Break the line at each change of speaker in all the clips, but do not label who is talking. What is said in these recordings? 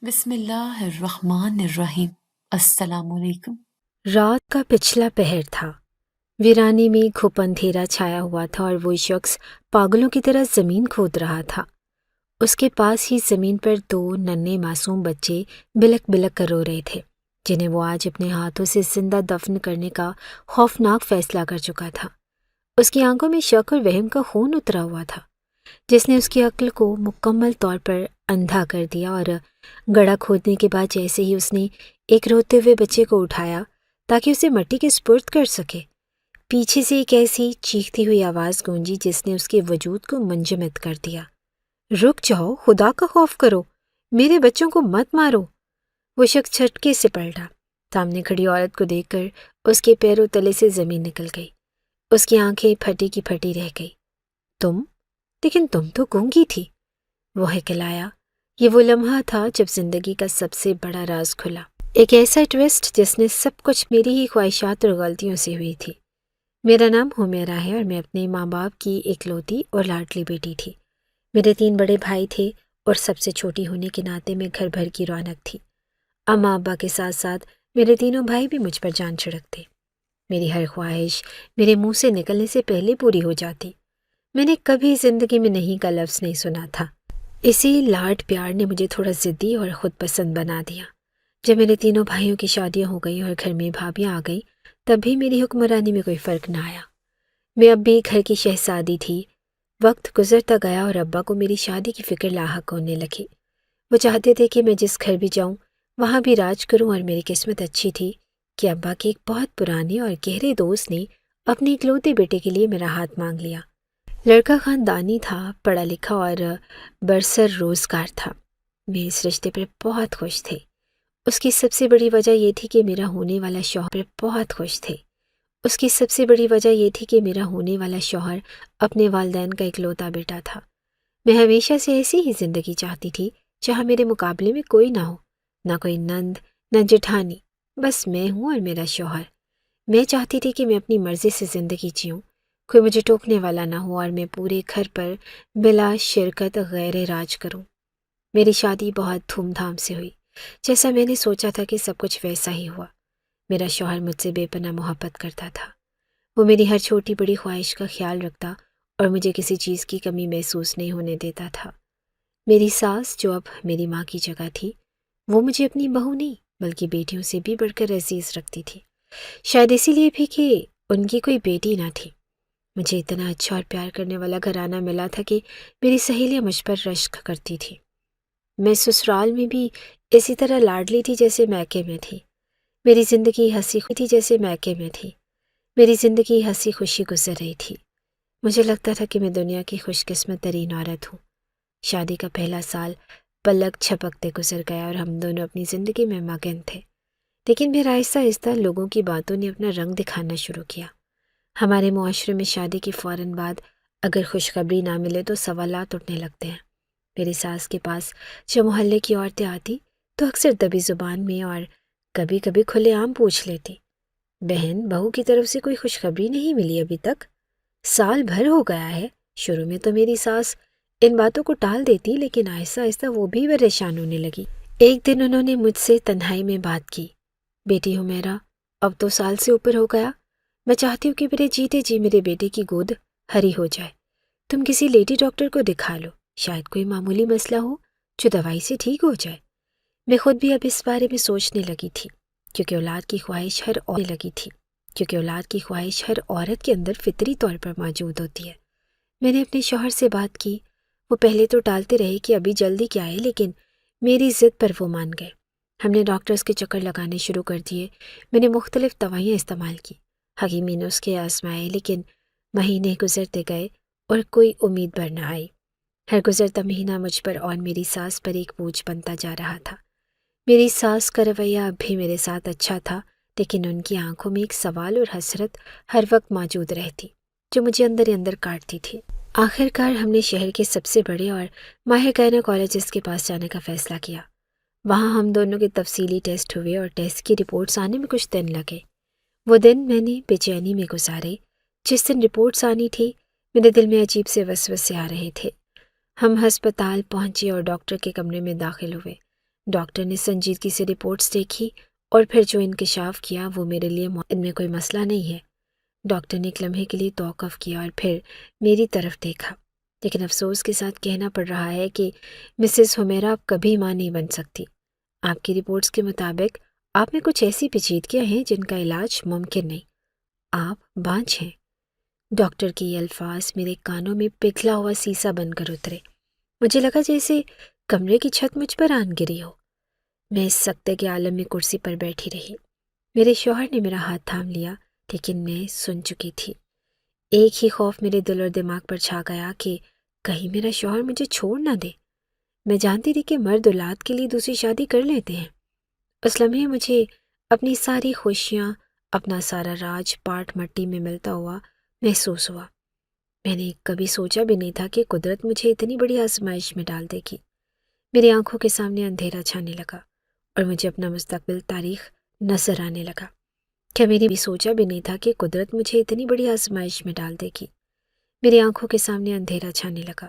بسم اللہ الرحمن الرحیم۔ السلام علیکم۔
رات کا پچھلا پہر تھا۔ ویرانے میں گھپ اندھیرا چھایا ہوا تھا اور وہ شخص پاگلوں کی طرح زمین کھود رہا تھا۔ اس کے پاس ہی زمین پر دو ننھے معصوم بچے بلک بلک کر رو رہے تھے، جنہیں وہ آج اپنے ہاتھوں سے زندہ دفن کرنے کا خوفناک فیصلہ کر چکا تھا۔ اس کی آنکھوں میں شک اور وہم کا خون اترا ہوا تھا، جس نے اس کی عقل کو مکمل طور پر اندھا کر دیا، اور گڑھا کھودنے کے بعد جیسے ہی اس نے ایک روتے ہوئے بچے کو اٹھایا تاکہ اسے مٹی کے سپرد کر سکے، پیچھے سے ایک ایسی چیختی ہوئی آواز گونجی جس نے اس کے وجود کو منجمد کر دیا۔ رک جاؤ، خدا کا خوف کرو، میرے بچوں کو مت مارو۔ وہ شخص جھٹکے سے پلٹا، سامنے کھڑی عورت کو دیکھ کر اس کے پیروں تلے سے زمین نکل گئی۔ اس کی آنکھیں پھٹی کی پھٹی رہ گئی۔ تم؟ لیکن تم تو گونگی تھی، وہ ہکلایا۔ یہ وہ لمحہ تھا جب زندگی کا سب سے بڑا راز کھلا، ایک ایسا ٹوسٹ جس نے سب کچھ میری ہی خواہشات اور غلطیوں سے ہوئی تھی۔ میرا نام حمیرہ ہے اور میں اپنے ماں باپ کی اکلوتی اور لاڈلی بیٹی تھی۔ میرے 3 بڑے بھائی تھے اور سب سے چھوٹی ہونے کے ناطے میں گھر بھر کی رونق تھی۔ اماں ابا کے ساتھ ساتھ میرے تینوں بھائی بھی مجھ پر جان چھڑکتے۔ میری ہر خواہش میرے منہ سے نکلنے سے پہلے پوری ہو جاتی۔ میں نے کبھی زندگی میں نہیں کا لفظ نہیں سنا تھا۔ اسی لاڈ پیار نے مجھے تھوڑا ضدی اور خود پسند بنا دیا۔ جب میرے تینوں بھائیوں کی شادیاں ہو گئیں اور گھر میں بھابیاں آ گئیں، تب بھی میری حکمرانی میں کوئی فرق نہ آیا۔ میں اب بھی گھر کی شہزادی تھی۔ وقت گزرتا گیا اور ابا کو میری شادی کی فکر لاحق ہونے لگی۔ وہ چاہتے تھے کہ میں جس گھر بھی جاؤں وہاں بھی راج کروں، اور میری قسمت اچھی تھی کہ ابا کے ایک بہت پرانے اور گہرے دوست نے اپنے اکلوتے بیٹے کے لیے میرا ہاتھ مانگ لیا۔ لڑکا خاندانی تھا، پڑھا لکھا اور برسر روزگار تھا۔ میں اس رشتے پر بہت خوش تھے۔ اس کی سب سے بڑی وجہ یہ تھی کہ میرا ہونے والا شوہر اپنے والدین کا اکلوتا بیٹا تھا۔ میں ہمیشہ سے ایسی ہی زندگی چاہتی تھی جہاں میرے مقابلے میں کوئی نہ ہو، نہ کوئی نند، نہ جٹھانی، بس میں ہوں اور میرا شوہر۔ میں چاہتی تھی کہ میں اپنی مرضی سے زندگی جیوں، کوئی مجھے ٹوکنے والا نہ ہو، اور میں پورے گھر پر بلا شرکت غیر راج کروں۔ میری شادی بہت دھوم دھام سے ہوئی، جیسا میں نے سوچا تھا کہ سب کچھ ویسا ہی ہوا۔ میرا شوہر مجھ سے بے پناہ محبت کرتا تھا۔ وہ میری ہر چھوٹی بڑی خواہش کا خیال رکھتا اور مجھے کسی چیز کی کمی محسوس نہیں ہونے دیتا تھا۔ میری ساس، جو اب میری ماں کی جگہ تھی، وہ مجھے اپنی بہو نہیں بلکہ بیٹیوں سے بھی بڑھ کر عزیز رکھتی تھی، شاید اسی لیے بھی کہ ان کی کوئی بیٹی نہ تھی۔ مجھے اتنا اچھا اور پیار کرنے والا گھرانہ ملا تھا کہ میری سہیلیاں مجھ پر رشک کرتی تھی۔ میں سسرال میں بھی اسی طرح لاڈلی تھی جیسے میکے میں تھی۔ میری زندگی ہنسی خوشی گزر رہی تھی۔ مجھے لگتا تھا کہ میں دنیا کی خوش قسمت ترین عورت ہوں۔ شادی کا پہلا سال پلک جھپکتے گزر گیا اور ہم دونوں اپنی زندگی میں مگن تھے، لیکن پھر آہستہ آہستہ لوگوں کی باتوں نے اپنا رنگ دکھانا شروع کیا۔ ہمارے معاشرے میں شادی کے فوراً بعد اگر خوشخبری نہ ملے تو سوالات اٹھنے لگتے ہیں۔ میری ساس کے پاس جب محلے کی عورتیں آتی تو اکثر دبی زبان میں اور کبھی کبھی کھلے عام پوچھ لیتی، بہن، بہو کی طرف سے کوئی خوشخبری نہیں ملی ابھی تک؟ سال بھر ہو گیا ہے۔ شروع میں تو میری ساس ان باتوں کو ٹال دیتی، لیکن آہستہ آہستہ وہ بھی پریشان ہونے لگی۔ ایک دن انہوں نے مجھ سے تنہائی میں بات کی، بیٹی حمیرہ، اب تو سال سے اوپر ہو گیا، میں چاہتی ہوں کہ میرے جیتے جی میرے بیٹے کی گود ہری ہو جائے۔ تم کسی لیڈی ڈاکٹر کو دکھا لو، شاید کوئی معمولی مسئلہ ہو جو دوائی سے ٹھیک ہو جائے۔ میں خود بھی اب اس بارے میں سوچنے لگی تھی، کیونکہ اولاد کی خواہش ہر عورت کے اندر فطری طور پر موجود ہوتی ہے۔ میں نے اپنے شوہر سے بات کی۔ وہ پہلے تو ٹالتے رہے کہ ابھی جلدی کیا ہے، لیکن میری ضد پر وہ مان گئے۔ ہم نے ڈاکٹرز کے چکر لگانے شروع کر دیے۔ میں نے مختلف دوائیاں استعمال کی، حکیمی نسخے آزمائے، لیکن مہینے گزرتے گئے اور کوئی امید بھر نہ آئی۔ ہر گزرتا مہینہ مجھ پر اور میری ساس پر ایک بوجھ بنتا جا رہا تھا۔ میری ساس کا رویہ اب بھی میرے ساتھ اچھا تھا، لیکن ان کی آنکھوں میں ایک سوال اور حسرت ہر وقت موجود رہتی جو مجھے اندر ہی اندر کاٹتی تھی۔ آخر کار ہم نے شہر کے سب سے بڑے اور ماہر گائنیکالوجسٹ کے پاس جانے کا فیصلہ کیا۔ وہاں ہم دونوں کے تفصیلی ٹیسٹ ہوئے اور ٹیسٹ کی رپورٹس آنے میں کچھ دن لگے۔ وہ دن میں نے بے چینی میں گزارے۔ جس دن رپورٹس آنی تھی، میرے دل میں عجیب سے وسوسے آ رہے تھے۔ ہم ہسپتال پہنچے اور ڈاکٹر کے کمرے میں داخل ہوئے۔ ڈاکٹر نے سنجیدگی سے رپورٹس دیکھی اور پھر جو انکشاف کیا وہ میرے لیے ان میں کوئی مسئلہ نہیں ہے۔ ڈاکٹر نے ایک لمحے کے لیے توقف کیا اور پھر میری طرف دیکھا، لیکن افسوس کے ساتھ کہنا پڑ رہا ہے کہ مسز حمیرہ آپ کبھی ماں نہیں بن سکتی۔ آپ کی رپورٹس کے مطابق آپ میں کچھ ایسی پیچیدگیاں ہیں جن کا علاج ممکن نہیں۔ آپ بانجھ ہیں۔ ڈاکٹر کے یہ الفاظ میرے کانوں میں پگھلا ہوا سیسا بن کر اترے۔ مجھے لگا جیسے کمرے کی چھت مجھ پر آن گری ہو۔ میں اس سکتے کے عالم میں کرسی پر بیٹھی رہی۔ میرے شوہر نے میرا ہاتھ تھام لیا، لیکن میں سن چکی تھی۔ ایک ہی خوف میرے دل اور دماغ پر چھا گیا کہ کہیں میرا شوہر مجھے چھوڑ نہ دے۔ میں جانتی تھی کہ مرد اولاد کے لیے دوسری شادی کر لیتے ہیں۔ اس لمحے مجھے اپنی ساری خوشیاں، اپنا سارا راج پاٹ مٹی میں ملتا ہوا محسوس ہوا۔ میں نے کبھی سوچا بھی نہیں تھا کہ قدرت مجھے اتنی بڑی آزمائش میں ڈال دے گی۔ میری آنکھوں کے سامنے اندھیرا چھانے لگا اور مجھے اپنا مستقبل تاریخ نظر آنے لگا۔ کیا میری بھی سوچا بھی نہیں تھا کہ قدرت مجھے اتنی بڑی آزمائش میں ڈال دے گی۔ میری آنکھوں کے سامنے اندھیرا چھانے لگا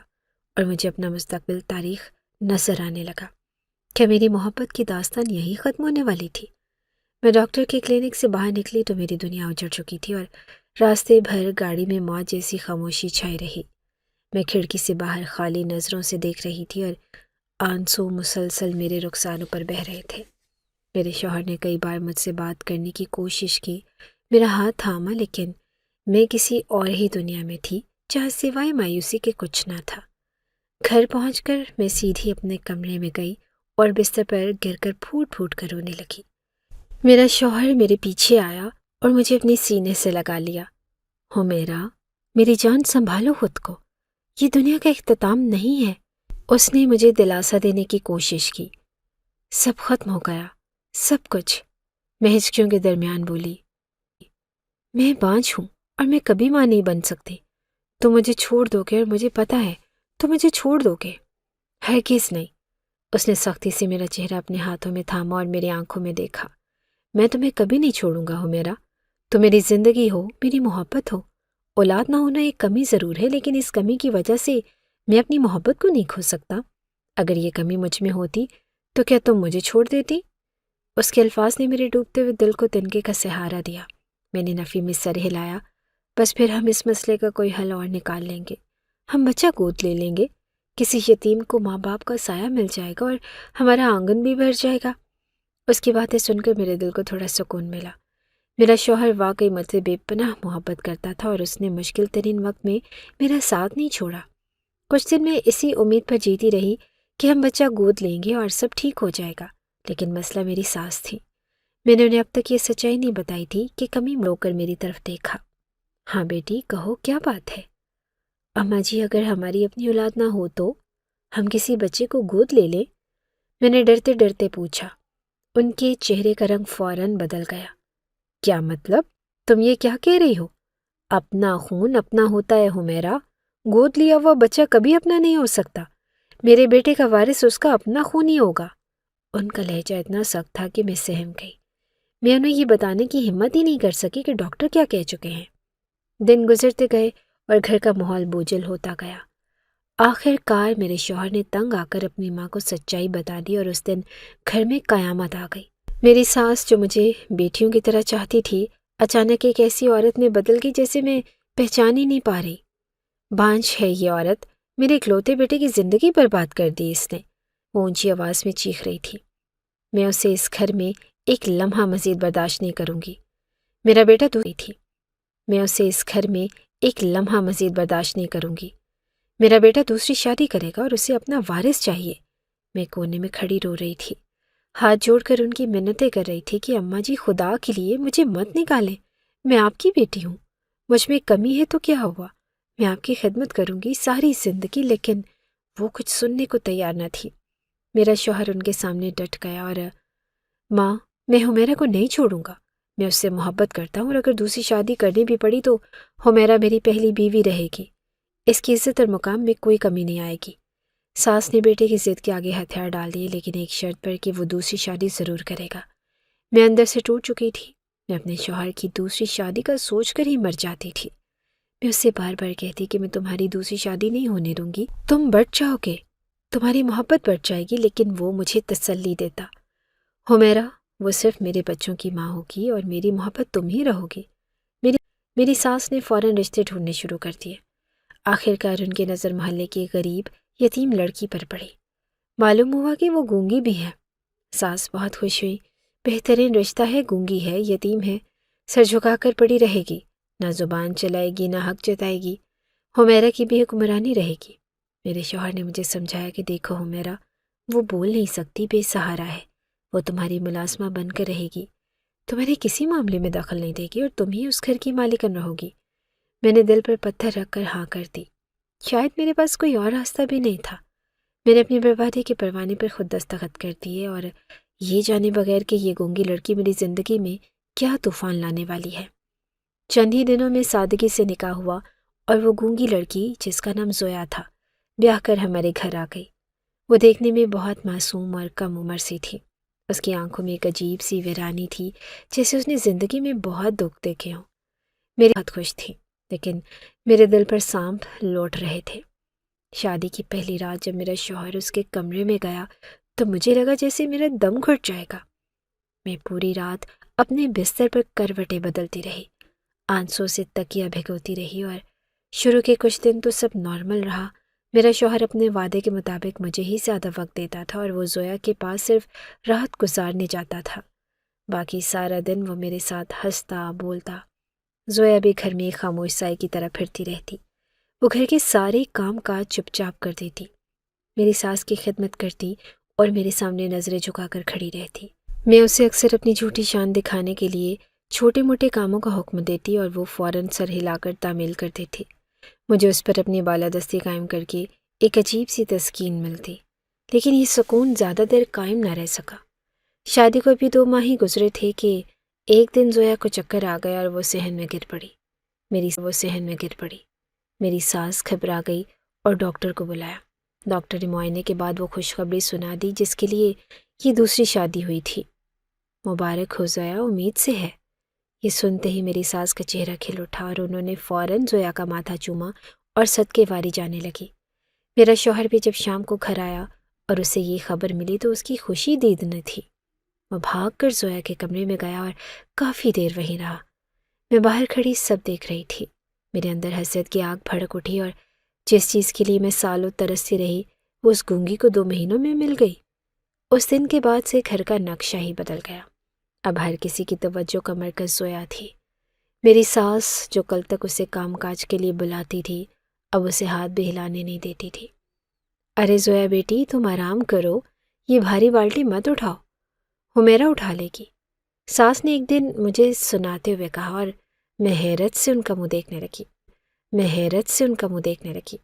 اور مجھے اپنا مستقبل تاریخ نظر آنے لگا۔ کیا میری محبت کی داستان یہی ختم ہونے والی تھی؟ میں ڈاکٹر کے کلینک سے باہر نکلی تو میری دنیا اجڑ چکی تھی اور راستے بھر گاڑی میں موت جیسی خاموشی چھائی رہی۔ میں کھڑکی سے باہر خالی نظروں سے دیکھ رہی تھی اور آنسو مسلسل میرے رخسانوں پر بہہ رہے تھے۔ میرے شوہر نے کئی بار مجھ سے بات کرنے کی کوشش کی، میرا ہاتھ تھاما، لیکن میں کسی اور ہی دنیا میں تھی جہاں سوائے مایوسی کے کچھ نہ تھا۔ گھر پہنچ کر میں سیدھی اپنے کمرے میں گئی اور بستر پر گر کر پھوٹ پھوٹ کر رونے لگی۔ میرا شوہر میرے پیچھے آیا اور مجھے اپنی سینے سے لگا لیا۔ حمیرہ، میری جان سنبھالو خود کو، یہ دنیا کا اختتام نہیں ہے۔ اس نے مجھے دلاسا دینے کی کوشش کی۔ سب ختم ہو گیا، سب کچھ، میں ہچکیوں کے درمیان بولی۔ میں بانجھ ہوں اور میں کبھی ماں نہیں بن سکتی۔ تم مجھے چھوڑ دو گے اور مجھے پتا ہے تم مجھے چھوڑ دو گے۔ ہرگز نہیں۔ اس نے سختی سے میرا چہرہ اپنے ہاتھوں میں تھاما اور میری آنکھوں میں دیکھا۔ میں تمہیں کبھی نہیں چھوڑوں گا حمیرہ۔ تو میری زندگی ہو، میری محبت ہو۔ اولاد نہ ہونا ایک کمی ضرور ہے، لیکن اس کمی کی وجہ سے میں اپنی محبت کو نہیں کھو سکتا۔ اگر یہ کمی مجھ میں ہوتی تو کیا تم مجھے چھوڑ دیتی؟ اس کے الفاظ نے میرے ڈوبتے ہوئے دل کو تنکے کا سہارا دیا۔ میں نے نفی میں سر ہلایا۔ بس پھر ہم اس مسئلے کا کوئی حل اور نکال لیں گے۔ ہم بچہ گود لے لیں گے، کسی یتیم کو ماں باپ کا سایہ مل جائے گا اور ہمارا آنگن بھی بھر جائے گا۔ اس کی باتیں سن کر میرے دل کو تھوڑا سکون ملا۔ میرا شوہر واقعی مجھ سے بے پناہ محبت کرتا تھا اور اس نے مشکل ترین وقت میں میرا ساتھ نہیں چھوڑا۔ کچھ دن میں اسی امید پر جیتی رہی کہ ہم بچہ گود لیں گے اور سب ٹھیک ہو جائے گا، لیکن مسئلہ میری ساس تھی۔ میں نے انہیں اب تک یہ سچائی نہیں بتائی تھی کہ کمی رو کر میری طرف دیکھا۔ ہاں بیٹی، کہو کیا بات ہے؟ اماں جی، اگر ہماری اپنی اولاد نہ ہو تو ہم کسی بچے کو گود لے لیں؟ میں نے ڈرتے ڈرتے پوچھا۔ ان کے چہرے کا رنگ فوراً بدل گیا۔ کیا مطلب؟ تم یہ کیا کہہ رہی ہو؟ اپنا خون اپنا ہوتا ہے حمیرہ۔ گود لیا ہوا بچہ کبھی اپنا نہیں ہو سکتا۔ میرے بیٹے کا وارث اس کا اپنا خون ہی ہوگا۔ ان کا لہجہ اتنا سخت تھا کہ میں سہم گئی۔ میں انہیں یہ بتانے کی ہمت ہی نہیں کر سکی کہ ڈاکٹر کیا کہہ چکے ہیں۔ دن گزرتے گئے اور گھر کا ماحول بوجھل ہوتا گیا۔ آخر کار میرے شوہر نے تنگ آ کر اپنی ماں کو سچائی بتا دی اور اس دن گھر میں قیامت آ گئی۔ میری ساس جو مجھے بیٹیوں کی طرح چاہتی تھی، اچانک ایک ایسی عورت میں بدل گئی جیسے میں پہچان ہی نہیں پا رہی۔ بانجھ ہے یہ عورت، میرے اکلوتے بیٹے کی زندگی برباد کر دی اس نے، وہ اونچی آواز میں چیخ رہی تھی۔ میں اسے اس گھر میں ایک لمحہ مزید برداشت نہیں کروں گی۔ میرا بیٹا تو تھی۔ میں اسے اس گھر میں ایک لمحہ مزید برداشت نہیں کروں گی۔ میرا بیٹا دوسری شادی کرے گا اور اسے اپنا وارث چاہیے۔ میں کونے میں کھڑی رو رہی تھی، ہاتھ جوڑ کر ان کی منتیں کر رہی تھی کہ اماں جی خدا کے لیے مجھے مت نکالیں، میں آپ کی بیٹی ہوں، مجھ میں کمی ہے تو کیا ہوا، میں آپ کی خدمت کروں گی ساری زندگی۔ لیکن وہ کچھ سننے کو تیار نہ تھی۔ میرا شوہر ان کے سامنے ڈٹ گیا اور ماں، میں حمیرہ کو نہیں چھوڑوں گا، میں اس سے محبت کرتا ہوں اور اگر دوسری شادی کرنی بھی پڑی تو حمیرہ میری پہلی بیوی رہے گی، اس کی عزت اور مقام میں کوئی کمی نہیں آئے گی۔ ساس نے بیٹے کی ضد کے آگے ہتھیار ڈال دیے، لیکن ایک شرط پر کہ وہ دوسری شادی ضرور کرے گا۔ میں اندر سے ٹوٹ چکی تھی۔ میں اپنے شوہر کی دوسری شادی کا سوچ کر ہی مر جاتی تھی۔ میں اس سے بار بار کہتی کہ میں تمہاری دوسری شادی نہیں ہونے دوں گی، تم بٹ جاؤ گے، تمہاری محبت بڑھ جائے گی، لیکن وہ مجھے تسلی دیتا۔ حمیرہ، وہ صرف میرے بچوں کی ماں ہوگی اور میری محبت تم ہی رہو گی۔ میری ساس نے فوراً رشتے ڈھونڈنے شروع کر دیے۔ آخر کار ان کی نظر محلے کی غریب یتیم لڑکی پر پڑی۔ معلوم ہوا کہ وہ گونگی بھی ہے۔ ساس بہت خوش ہوئی۔ بہترین رشتہ ہے، گونگی ہے، یتیم ہے، سر جھکا کر پڑی رہے گی، نہ زبان چلائے گی نہ حق جتائے گی، حمیرہ کی بھی حکمرانی رہے گی۔ میرے شوہر نے مجھے سمجھایا کہ دیکھو حمیرہ، وہ بول نہیں سکتی، بے سہارا ہے، وہ تمہاری ملازمہ بن کر رہے گی، تمہارے کسی معاملے میں دخل نہیں دے گی اور تم ہی اس گھر کی مالکن رہو گی۔ میں نے دل پر پتھر رکھ کر ہاں کر دی۔ شاید میرے پاس کوئی اور راستہ بھی نہیں تھا۔ میں نے اپنی بربادی کے پروانے پر خود دستخط کر دیے، اور یہ جانے بغیر کہ یہ گونگی لڑکی میری زندگی میں کیا طوفان لانے والی ہے۔ چند ہی دنوں میں سادگی سے نکاح ہوا اور وہ گونگی لڑکی، جس کا نام زویا تھا، بیاہ کر ہمارے گھر آ گئی۔ وہ دیکھنے میں بہت معصوم اور کم عمر سی تھی۔ اس کی آنکھوں میں ایک عجیب سی ویرانی تھی، جیسے اس نے زندگی میں بہت دکھ دیکھے ہوں۔ میری بہت خوش تھی، لیکن میرے دل پر سانپ لوٹ رہے تھے۔ شادی کی پہلی رات جب میرا شوہر اس کے کمرے میں گیا تو مجھے لگا جیسے میرا دم گھٹ جائے گا۔ میں پوری رات اپنے بستر پر کروٹیں بدلتی رہی، آنسوں سے تکیہ بھگوتی رہی، اور شروع کے کچھ دن تو سب نارمل رہا۔ میرا شوہر اپنے وعدے کے مطابق مجھے ہی زیادہ وقت دیتا تھا اور وہ زویا کے پاس صرف رات گزارنے جاتا تھا۔ باقی سارا دن وہ میرے ساتھ ہنستا بولتا۔ زویا بھی گھر میں ایک خاموش سائے کی طرح پھرتی رہتی۔ وہ گھر کے سارے کام کاج چپ چاپ کر دیتی، میری ساس کی خدمت کرتی اور میرے سامنے نظریں جھکا کر کھڑی رہتی۔ میں اسے اکثر اپنی جھوٹی شان دکھانے کے لیے چھوٹے موٹے کاموں کا حکم دیتی اور وہ فوراً سر ہلا کر تعمیل کر دیتی۔ مجھے اس پر اپنی بالادستی قائم کر کے ایک عجیب سی تسکین ملتی، لیکن یہ سکون زیادہ دیر قائم نہ رہ سکا۔ شادی کو ابھی 2 ماہ ہی گزرے تھے کہ ایک دن زویا کو چکر آ گیا اور وہ صحن میں گر پڑی۔ میری ساس گھبرا گئی اور ڈاکٹر کو بلایا۔ ڈاکٹر نے معائنے کے بعد وہ خوشخبری سنا دی جس کے لیے یہ دوسری شادی ہوئی تھی۔ مبارک ہو زویا، امید سے ہے۔ یہ سنتے ہی میری ساس کا چہرہ کھل اٹھا اور انہوں نے فوراً زویا کا ماتھا چوما اور صدقے واری جانے لگی۔ میرا شوہر بھی جب شام کو گھر آیا اور اسے یہ خبر ملی تو اس کی خوشی دید نہ تھی۔ وہ بھاگ کر زویا کے کمرے میں گیا اور کافی دیر وہیں رہا۔ میں باہر کھڑی سب دیکھ رہی تھی۔ میرے اندر حسرت کی آگ بھڑک اٹھی اور جس چیز کے لیے میں سالوں ترستی رہی وہ اس گونگی کو 2 مہینوں میں مل گئی۔ اس دن کے بعد سے گھر کا نقشہ ہی بدل گیا۔ اب ہر کسی کی توجہ کا مرکز زویا تھی۔ میری ساس جو کل تک اسے کام کاج کے لیے بلاتی تھی اب اسے ہاتھ بھی ہلانے نہیں دیتی تھی۔ ارے زویا بیٹی، تم آرام کرو، یہ بھاری بالٹی مت اٹھاؤ، حمیرہ اٹھا لے گی، ساس نے ایک دن مجھے سناتے ہوئے کہا، اور میں حیرت سے ان کا منہ دیکھنے لگی۔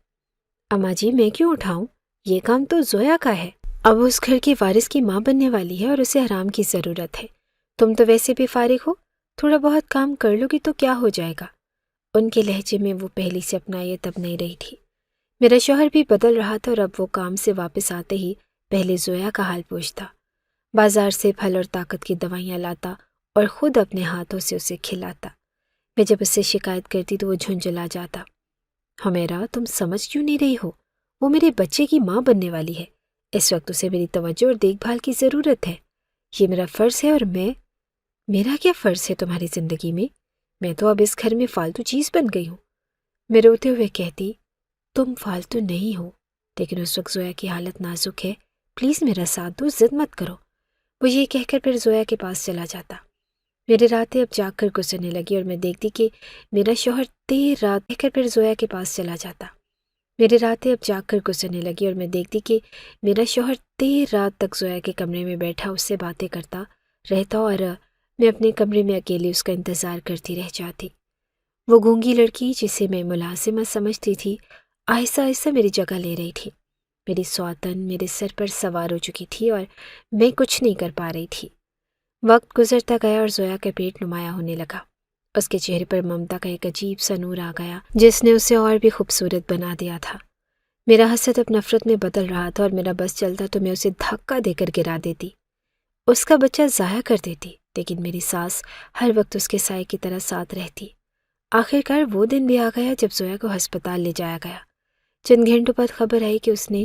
اماں جی، میں کیوں اٹھاؤں؟ یہ کام تو زویا کا ہے۔ اب اس گھر کی وارث کی ماں بننے والی ہے اور اسے آرام کی ضرورت ہے۔ تم تو ویسے بھی فارغ ہو، تھوڑا بہت کام کر لو گی تو کیا ہو جائے گا۔ ان کے لہجے میں وہ پہلی سے اپنا یہ تب نہیں رہی تھی۔ میرا شوہر بھی بدل رہا تھا اور اب وہ کام سے واپس آتے ہی پہلے زویا کا حال پوچھتا، بازار سے پھل اور طاقت کی دوائیاں لاتا اور خود اپنے ہاتھوں سے اسے کھلاتا۔ میں جب اس سے شکایت کرتی تو وہ جھنجھلا جاتا۔ حمیرہ، تم سمجھ کیوں نہیں رہی ہو؟ وہ میرے بچے کی ماں بننے والی ہے، اس وقت اسے میری توجہ اور دیکھ بھال کی ضرورت ہے، یہ میرا فرض ہے۔ اور میرا کیا فرض ہے تمہاری زندگی میں؟ میں تو اب اس گھر میں فالتو چیز بن گئی ہوں۔ میں روتے ہوئے کہتی، تم فالتو نہیں ہو، لیکن اس وقت زویا کی حالت نازک ہے، پلیز میرا ساتھ دو، ضد مت کرو۔ وہ یہ کہہ کر پھر زویا کے پاس چلا جاتا۔ میری راتیں اب جاگ کر گزرنے لگی اور میں دیکھتی کہ میرا شوہر دیر رات تک زویا کے کمرے میں بیٹھا اس سے باتیں کرتا رہتا اور میں اپنے کمرے میں اکیلی اس کا انتظار کرتی رہ جاتی۔ وہ گونگی لڑکی جسے میں ملازمہ سمجھتی تھی آہستہ آہستہ میری جگہ لے رہی تھی۔ میری سوتن میرے سر پر سوار ہو چکی تھی اور میں کچھ نہیں کر پا رہی تھی۔ وقت گزرتا گیا اور زویا کا پیٹ نمایاں ہونے لگا۔ اس کے چہرے پر ممتا کا ایک عجیب سا نور آ گیا جس نے اسے اور بھی خوبصورت بنا دیا تھا۔ میرا حسد اب نفرت میں بدل رہا تھا اور میرا بس چلتا تو میں اسے دھکا دے کر گرا دیتی، اس کا بچہ ضائع کر دیتی، لیکن میری ساس ہر وقت اس کے سائے کی طرح ساتھ رہتی۔ آخر کار وہ دن بھی آ گیا جب زویا کو ہسپتال لے جایا گیا۔ چند گھنٹوں بعد خبر آئی کہ اس نے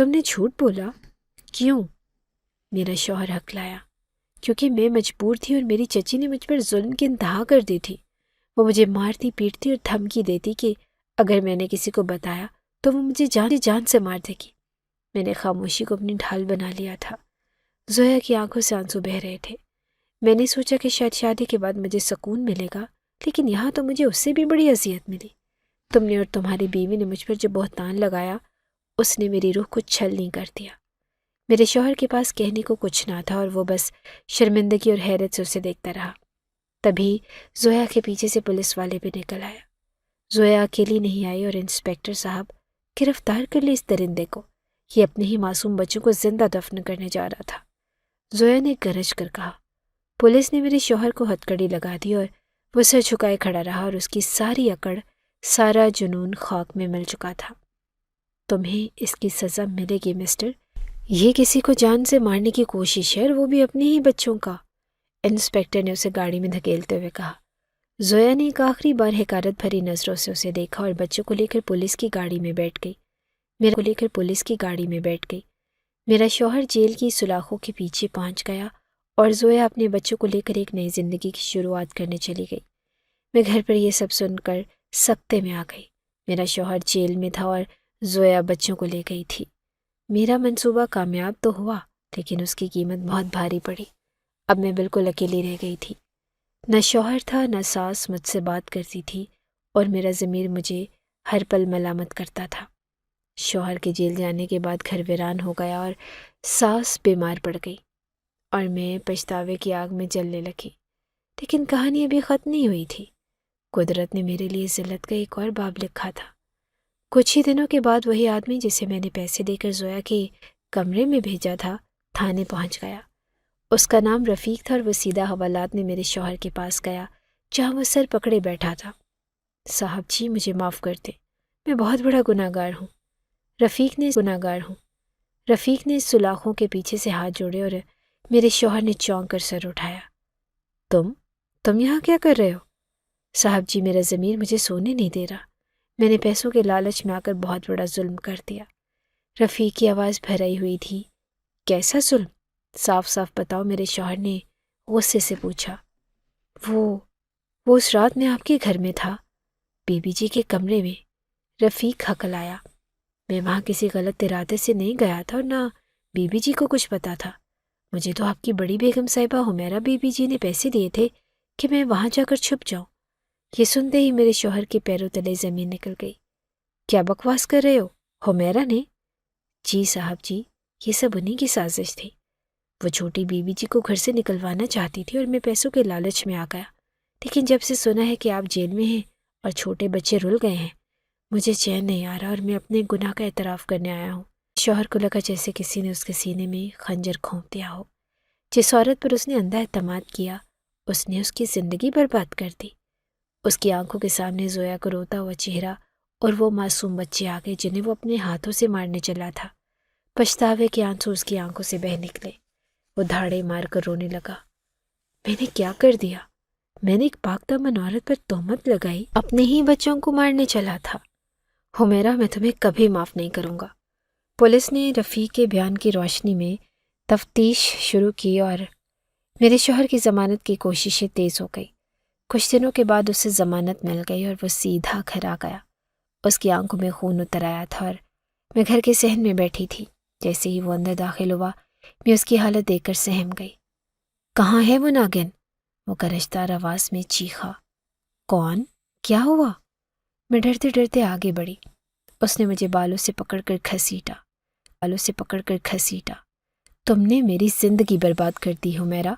تم نے جھوٹ بولا؟ کیوں؟ میرا شوہر ہکلایا۔ کیونکہ میں مجبور تھی اور میری چچی نے مجھ پر ظلم کی انتہا کر دی تھی۔ وہ مجھے مارتی پیٹتی اور دھمکی دیتی کہ اگر میں نے کسی کو بتایا تو وہ مجھے جان سے مار دے گی۔ میں نے خاموشی کو اپنی ڈھال بنا لیا تھا۔ زویا کی آنکھوں سے آنسو بہہ رہے تھے۔ میں نے سوچا کہ شاید شادی کے بعد مجھے سکون ملے گا، لیکن یہاں تو مجھے اس سے بھی بڑی اذیت ملی۔ تم نے اور تمہاری بیوی نے مجھ پر جو بہتان لگایا، اس نے میری روح کو چھلنی کر دیا۔ میرے شوہر کے پاس کہنے کو کچھ نہ تھا اور وہ بس شرمندگی اور حیرت سے اسے دیکھتا رہا۔ تبھی زویا کے پیچھے سے پولیس والے بھی نکل آیا۔ زویا اکیلی نہیں آئی اور انسپیکٹر صاحب گرفتار کر لی اس درندے کو۔ یہ اپنے ہی معصوم بچوں کو زندہ دفن کرنے جا رہا تھا۔ زویا نے گرج کر کہا۔ پولیس نے میرے شوہر کو ہتھکڑی لگا دی اور وہ سر جھکائے کھڑا رہا اور اس کی ساری اکڑ، سارا جنون خاک میں مل چکا تھا۔ تمہیں اس کی سزا ملے گی مسٹر۔ یہ کسی کو جان سے مارنے کی کوشش ہے اور وہ بھی اپنے ہی بچوں کا، انسپیکٹر نے اسے گاڑی میں دھکیلتے ہوئے کہا۔ زویا نے ایک آخری بار حقارت بھری نظروں سے اسے دیکھا اور بچوں کو لے کر پولیس کی گاڑی میں بیٹھ گئی۔ میرا شوہر جیل کی سلاخوں کے پیچھے پہنچ گیا اور زویا اپنے بچوں کو لے کر ایک نئی زندگی کی شروعات کرنے چلی گئی۔ میں گھر پر یہ سب سن کر سکتے میں آ گئی۔ میرا شوہر جیل میں تھا اور زویا بچوں کو لے گئی تھی۔ میرا منصوبہ کامیاب تو ہوا، لیکن اس کی قیمت بہت بھاری پڑی۔ اب میں بالکل اکیلی رہ گئی تھی۔ نہ شوہر تھا، نہ ساس مجھ سے بات کرتی تھی اور میرا ضمیر مجھے ہر پل ملامت کرتا تھا۔ شوہر کے جیل جانے کے بعد گھر ویران ہو گیا اور ساس بیمار پڑ گئی اور میں پچھتاوے کی آگ میں جلنے لگی۔ لیکن کہانی ابھی ختم نہیں ہوئی تھی۔ قدرت نے میرے لیے ذلت کا ایک اور باب لکھا تھا۔ کچھ ہی دنوں کے بعد وہی آدمی جسے میں نے پیسے دے کر زویا کے کمرے میں بھیجا تھا، تھانے پہنچ گیا۔ اس کا نام رفیق تھا اور وہ سیدھا حوالات میں میرے شوہر کے پاس گیا، جہاں وہ سر پکڑے بیٹھا تھا۔ صاحب جی، مجھے معاف کر دیں، میں بہت بڑا گناہ گار ہوں۔ رفیق نے سلاخوں کے پیچھے سے ہاتھ جوڑے اور میرے شوہر نے چونک کر سر اٹھایا۔ تم یہاں کیا کر رہے ہو؟ صاحب جی، میرا ضمیر مجھے سونے نہیں دے رہا۔ میں نے پیسوں کے لالچ میں آ کر بہت بڑا ظلم کر دیا۔ رفیق کی آواز بھرائی ہوئی تھی۔ کیسا ظلم؟ صاف صاف بتاؤ، میرے شوہر نے غصے سے پوچھا۔ وہ اس رات میں آپ کے گھر میں تھا، بی بی جی کے کمرے میں۔ رفیق ہکلایا۔ میں وہاں کسی غلط ارادے سے نہیں گیا تھا اور نہ بی بی جی کو کچھ پتا تھا۔ مجھے تو آپ کی بڑی بیگم صاحبہ حمیرہ بی بی جی نے پیسے دیے تھے کہ میں وہاں جا کر چھپ جاؤں۔ یہ سنتے ہی میرے شوہر کے پیروں تلے زمین نکل گئی۔ کیا بکواس کر رہے ہو؟ حمیرہ نے؟ جی صاحب جی، یہ سب انہی کی سازش تھی۔ وہ چھوٹی بی بی جی کو گھر سے نکلوانا چاہتی تھی اور میں پیسوں کے لالچ میں آ گیا۔ لیکن جب سے سنا ہے کہ آپ جیل میں ہیں اور چھوٹے بچے رل گئے ہیں، مجھے چین نہیں آ رہا اور میں اپنے گناہ کا اعتراف کرنے آیا ہوں۔ شوہر کو لگا جیسے کسی نے اس کے سینے میں خنجر گھونپ دیا ہو۔ جس عورت پر اس نے اندھا اعتماد کیا، اس نے اس کی زندگی برباد کر دی۔ اس کی آنکھوں کے سامنے زویا کو روتا ہوا چہرہ اور وہ معصوم بچے آ گئے جنہیں وہ اپنے ہاتھوں سے مارنے چلا تھا۔ پچھتاوے کے آنسو اس کی آنکھوں سے بہہ نکلے۔ وہ دھاڑے مار کر رونے لگا۔ میں نے کیا کر دیا؟ میں نے ایک پاک دامن عورت پر تہمت لگائی، اپنے ہی بچوں کو مارنے چلا تھا۔ حمیرہ، میں تمہیں کبھی معاف نہیں کروں گا۔ پولیس نے رفیق کے بیان کی روشنی میں تفتیش شروع کی اور میرے شوہر کی ضمانت کی کوششیں تیز ہو گئی۔ کچھ دنوں کے بعد اسے ضمانت مل گئی اور وہ سیدھا گھر آ گیا۔ اس کی آنکھوں میں خون اتر آیا تھا اور میں گھر کے صحن میں بیٹھی تھی۔ جیسے ہی وہ اندر داخل ہوا، میں اس کی حالت دیکھ کر سہم گئی۔ کہاں ہے وہ ناگن؟ وہ گرجدار آواز میں چیخا۔ کون؟ کیا ہوا؟ میں ڈرتے ڈرتے آگے بڑھی۔ اس نے مجھے بالوں سے پکڑ کر گھسیٹا۔ تم نے میری زندگی برباد کر دی حمیرہ۔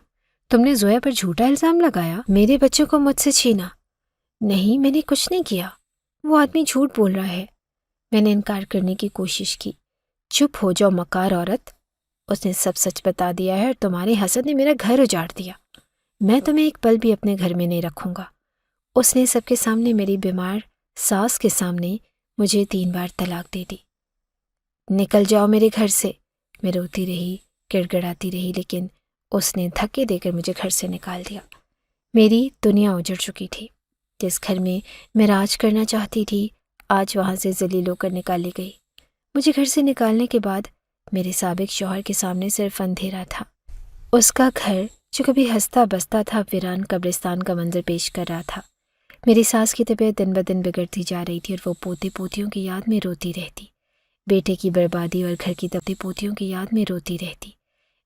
تم نے زویا پر جھوٹا الزام لگایا، میرے بچوں کو مجھ سے چھینا۔ نہیں، میں نے کچھ نہیں کیا۔ وہ آدمی جھوٹ بول رہا ہے۔ میں نے انکار کرنے کی کوشش کی۔ چپ ہو جاؤ مکار عورت، اس نے سب سچ بتا دیا ہے اور تمہارے حسد نے میرا گھر اجاڑ دیا۔ میں تمہیں ایک پل بھی اپنے گھر میں نہیں رکھوں گا۔ اس نے سب کے سامنے، میری بیمار ساس کے سامنے، مجھے 3 بار طلاق دے دی۔ نکل جاؤ میرے گھر سے، میں روتی رہی، گڑ گڑاتی رہی، لیکن اس نے دھکے دے کر مجھے گھر سے نکال دیا۔ میری دنیا اجڑ چکی تھی۔ جس گھر میں میں راج کرنا چاہتی تھی، آج وہاں سے ذلیل ہو کر نکالی گئی۔ مجھے گھر سے نکالنے کے بعد میرے سابق شوہر کے سامنے صرف اندھیرا تھا۔ اس کا گھر جو کبھی ہنستا بستا تھا ویران قبرستان کا منظر پیش کر رہا تھا۔ میری ساس کی طبیعت دن بدن بگڑتی جا رہی تھی اور وہ پوتے پوتیوں کی یاد میں روتی رہتی۔ بیٹے کی بربادی اور گھر کی پوتیوں کی یاد میں روتی رہتی۔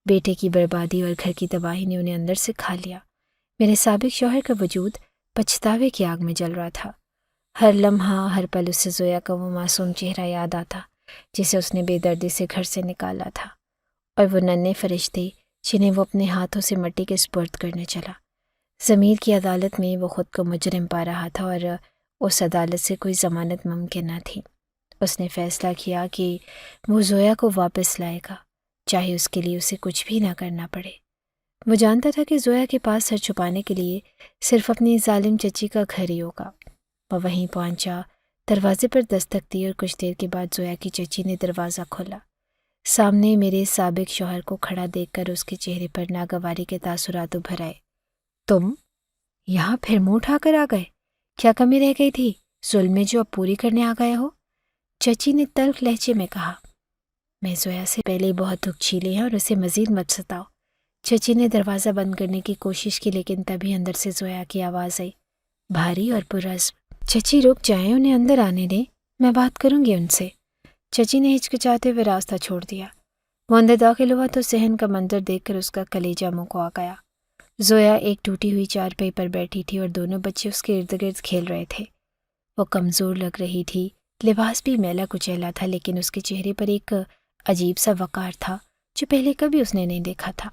بیٹے کی بربادی اور گھر کی تباہی نے انہیں اندر سے کھا لیا۔ میرے سابق شوہر کا وجود پچھتاوے کی آگ میں جل رہا تھا۔ ہر لمحہ ہر پل اسے زویا کا وہ معصوم چہرہ یاد آتا جسے اس نے بے دردی سے گھر سے نکالا تھا، اور وہ ننھے فرشتے جنہیں وہ اپنے ہاتھوں سے مٹی کے سپرد کرنے چلا۔ ضمیر کی عدالت میں وہ خود کو مجرم پا رہا تھا اور اس عدالت سے کوئی ضمانت ممکن نہ تھی۔ اس نے فیصلہ کیا کہ وہ زویا کو واپس لائے گا، چاہے اس کے لیے اسے کچھ بھی نہ کرنا پڑے۔ وہ جانتا تھا کہ زویا کے پاس سر چھپانے کے لیے صرف اپنی ظالم چچی کا گھر ہی ہوگا۔ وہ وہیں پہنچا، دروازے پر دستک دی اور کچھ دیر کے بعد زویا کی چچی نے دروازہ کھولا۔ سامنے میرے سابق شوہر کو کھڑا دیکھ کر اس کے چہرے پر ناگواری کے تاثرات ابھر آئے۔ تم یہاں پھر منہ اٹھا کر آ گئے؟ کیا کمی رہ گئی تھی ظلم میں جو اب پوری کرنے آ گئے ہو؟ چچی نے تلخ لہجے میں کہا۔ میں زویا سے پہلے ہی بہت دکھ جھیلے ہیں اور اسے مزید مت ستاؤ۔ چچی نے دروازہ بند کرنے کی کوشش کی لیکن تبھی اندر سے زویا کی آواز آئی، بھاری اور پرعزم۔ چچی رک جائیں، انہیں اندر آنے دیں، میں بات کروں گی ان سے۔ چچی نے ہچکچاتے ہوئے راستہ چھوڑ دیا۔ وہ اندر داخل ہوا تو صحن کا منظر دیکھ کر اس کا کلیجہ منہ کو آ گیا۔ زویا ایک ٹوٹی ہوئی چارپائی پر بیٹھی تھی اور دونوں بچے اس کے ارد گرد کھیل رہے تھے۔ وہ کمزور لگ رہی تھی، لباس بھی میلا کچیلا تھا، لیکن اس کے چہرے پر ایک عجیب سا وقار تھا جو پہلے کبھی اس نے نہیں دیکھا تھا۔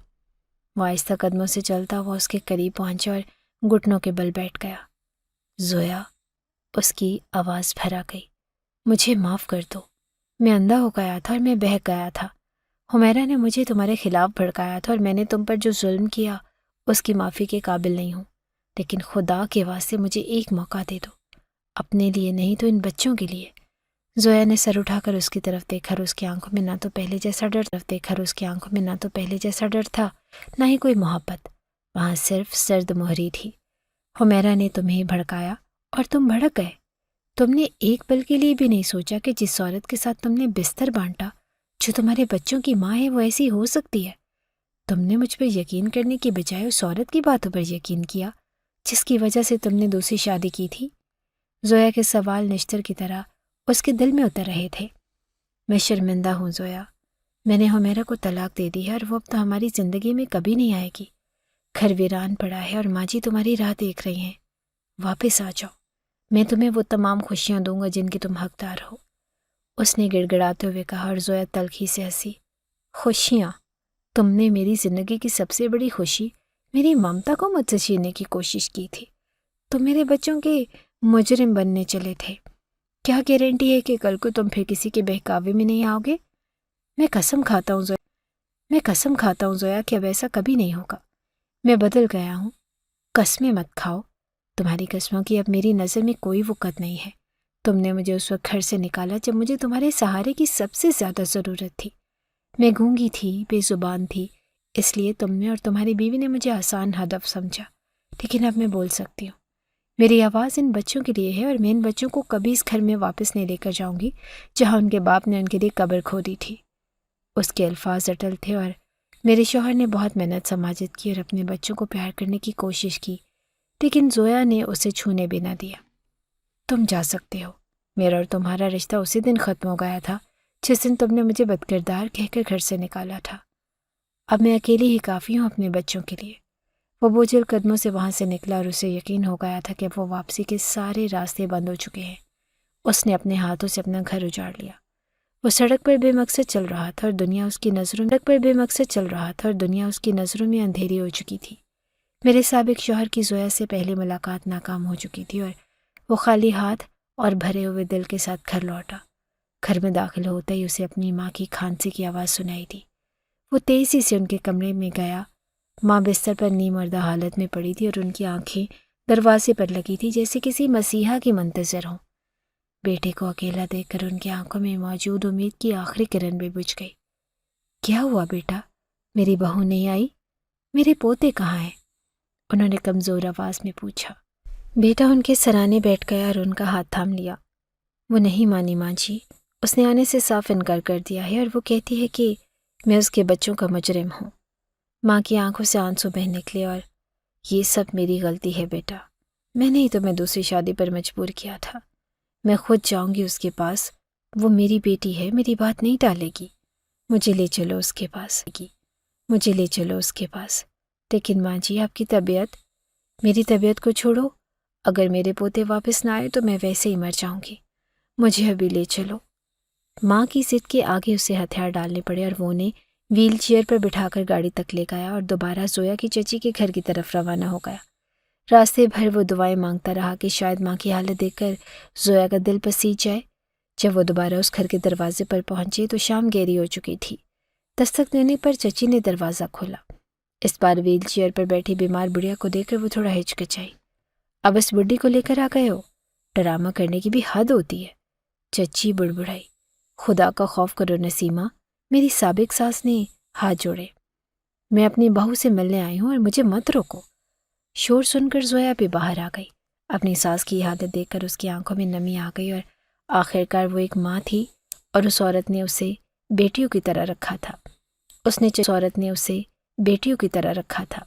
وہ آہستہ قدموں سے چلتا ہوا اس کے قریب پہنچا اور گھٹنوں کے بل بیٹھ گیا۔ زویا، اس کی آواز بھر آ گئی، مجھے معاف کر دو، میں اندھا ہو گیا تھا اور میں بہک گیا تھا۔ حمیرہ نے مجھے تمہارے خلاف بھڑکایا تھا اور میں نے تم پر جو ظلم کیا اس کی معافی کے قابل نہیں ہوں، لیکن خدا کے واسطے مجھے ایک موقع دے دو، اپنے لیے نہیں تو ان بچوں کے لیے۔ زویا نے سر اٹھا کر اس کی طرف دیکھا اور اس کی آنکھوں میں نہ تو پہلے جیسا ڈر تھا نہ ہی کوئی محبت، وہاں صرف سرد مہری تھی۔ حمیرہ نے تمہیں بھڑکایا اور تم بھڑک گئے۔ تم نے ایک پل کے لیے بھی نہیں سوچا کہ جس عورت کے ساتھ تم نے بستر بانٹا، جو تمہارے بچوں کی ماں ہے، وہ ایسی ہو سکتی ہے۔ تم نے مجھ پر یقین کرنے کی بجائے اس عورت کی باتوں پر یقین کیا جس کی وجہ سے تم نے دوسری شادی کی تھی۔ زویا کے سوال نشتر کی طرح اس کے دل میں اتر رہے تھے۔ میں شرمندہ ہوں زویا، میں نے حمیرہ کو طلاق دے دی ہے اور وہ اب تو ہماری زندگی میں کبھی نہیں آئے گی۔ گھر ویران پڑا ہے اور ماں جی تمہاری راہ دیکھ رہی ہیں، واپس آ جاؤ، میں تمہیں وہ تمام خوشیاں دوں گا جن کی تم حقدار ہو۔ اس نے گڑ گڑاتے ہوئے کہا اور زویا تلخی سے ہنسی۔ خوشیاں؟ تم نے میری زندگی کی سب سے بڑی خوشی، میری ممتا کو مجھ سے چھیننے کی کوشش کی تھی۔ تم میرے بچوں کے مجرم بننے چلے تھے۔ کیا گارنٹی ہے کہ کل کو تم پھر کسی کے بہکاوے میں نہیں آؤ گے؟ میں قسم کھاتا ہوں زویا کہ اب ایسا کبھی نہیں ہوگا۔ میں بدل گیا ہوں، قسمیں مت کھاؤ، تمہاری قسموں کی اب میری نظر میں کوئی وقت نہیں ہے۔ تم نے مجھے اس وقت گھر سے نکالا جب مجھے تمہارے سہارے کی سب سے زیادہ ضرورت تھی۔ میں گونگی تھی، بے زبان تھی، اس لیے تم نے اور تمہاری بیوی نے مجھے آسان ہدف سمجھا، لیکن اب میں بول سکتی ہوں۔ میری آواز ان بچوں کے لیے ہے اور میں ان بچوں کو کبھی اس گھر میں واپس نہیں لے کر جاؤں گی جہاں ان کے باپ نے ان کے لیے قبر کھودی تھی۔ اس کے الفاظ اٹل تھے اور میرے شوہر نے بہت محنت سماجت کی اور اپنے بچوں کو پیار کرنے کی کوشش کی، لیکن زویا نے اسے چھونے بھی نہ دیا۔ تم جا سکتے ہو، میرا اور تمہارا رشتہ اسی دن ختم ہو گیا تھا جس دن تم نے مجھے بدکردار کہہ کر گھر سے نکالا تھا۔ اب میں اکیلی ہی کافی ہوں اپنے بچوں کے لیے۔ وہ بوجھل قدموں سے وہاں سے نکلا اور اسے یقین ہو گیا تھا کہ اب وہ واپسی کے سارے راستے بند ہو چکے ہیں۔ اس نے اپنے ہاتھوں سے اپنا گھر اجاڑ لیا۔ وہ سڑک پر بے مقصد چل رہا تھا اور دنیا اس کی نظروں میں اندھیری ہو چکی تھی۔ میرے سابق شوہر کی زویا سے پہلے ملاقات ناکام ہو چکی تھی اور وہ خالی ہاتھ اور بھرے ہوئے دل کے ساتھ گھر لوٹا۔ گھر میں داخل ہوتا ہی اسے اپنی ماں کی کھانسی کی آواز سنائی دی۔ وہ تیزی سے ان کے کمرے میں گیا۔ ماں بستر پر نیم مردہ حالت میں پڑی تھی اور ان کی آنکھیں دروازے پر لگی تھی جیسے کسی مسیحا کی منتظر ہوں۔ بیٹے کو اکیلا دیکھ کر ان کی آنکھوں میں موجود امید کی آخری کرن بھی بجھ گئی۔ کیا ہوا بیٹا؟ میری بہو نہیں آئی؟ میرے پوتے کہاں ہیں؟ انہوں نے کمزور آواز میں پوچھا۔ بیٹا ان کے سرانے بیٹھ گیا اور ان کا ہاتھ تھام لیا۔ وہ نہیں مانی ماں جی، اس نے آنے سے صاف انکار کر دیا ہے اور وہ کہتی ہے کہ میں اس کے بچوں کا مجرم ہوں۔ ماں کی آنکھوں سے آنسو بہہ نکلے اور یہ سب میری غلطی ہے بیٹا، میں نے ہی تمہیں دوسری شادی پر مجبور کیا تھا، میں خود جاؤں گی اس کے پاس، وہ میری بیٹی ہے، میری بات نہیں ٹالے گی، مجھے لے چلو اس کے پاس، مجھے لے چلو اس کے پاس۔ لیکن ماں جی آپ کی طبیعت، میری طبیعت کو چھوڑو، اگر میرے پوتے واپس نہ آئے تو میں ویسے ہی مر جاؤں گی، مجھے ابھی لے چلو۔ ماں کی ضد کے آگے اسے ہتھیار ڈالنے پڑے اور وہ انہیں ویل چیئر پر بٹھا کر گاڑی تک لے گیا اور دوبارہ زویا کی چچی کے گھر کی طرف روانہ ہو گیا۔ راستے بھر وہ دعائیں مانگتا رہا کہ شاید ماں کی حالت دیکھ کر زویا کا دل پسیج جائے۔ جب وہ دوبارہ اس گھر کے دروازے پر پہنچی تو شام گہری ہو چکی تھی۔ دستک دینے پر چچی نے دروازہ کھولا۔ اس بار ویل چیئر پر بیٹھی بیمار بڑھیا کو دیکھ کر وہ تھوڑا ہچکچائی۔ اب اس بڈھی کو لے کر آ گئے ہو؟ ڈرامہ کرنے کی بھی حد ہوتی ہے۔ چچی بڑبڑائی۔ خدا کا خوف کرو نسیمہ، میری سابق ساس نے ہاتھ جوڑے، میں اپنی بہو سے ملنے آئی ہوں اور مجھے مت روکو۔ شور سن کر زویا بھی باہر آ گئی۔ اپنی ساس کی حالت دیکھ کر اس کی آنکھوں میں نمی آ گئی اور آخرکار وہ ایک ماں تھی اور اس عورت نے اسے بیٹیوں کی طرح رکھا تھا۔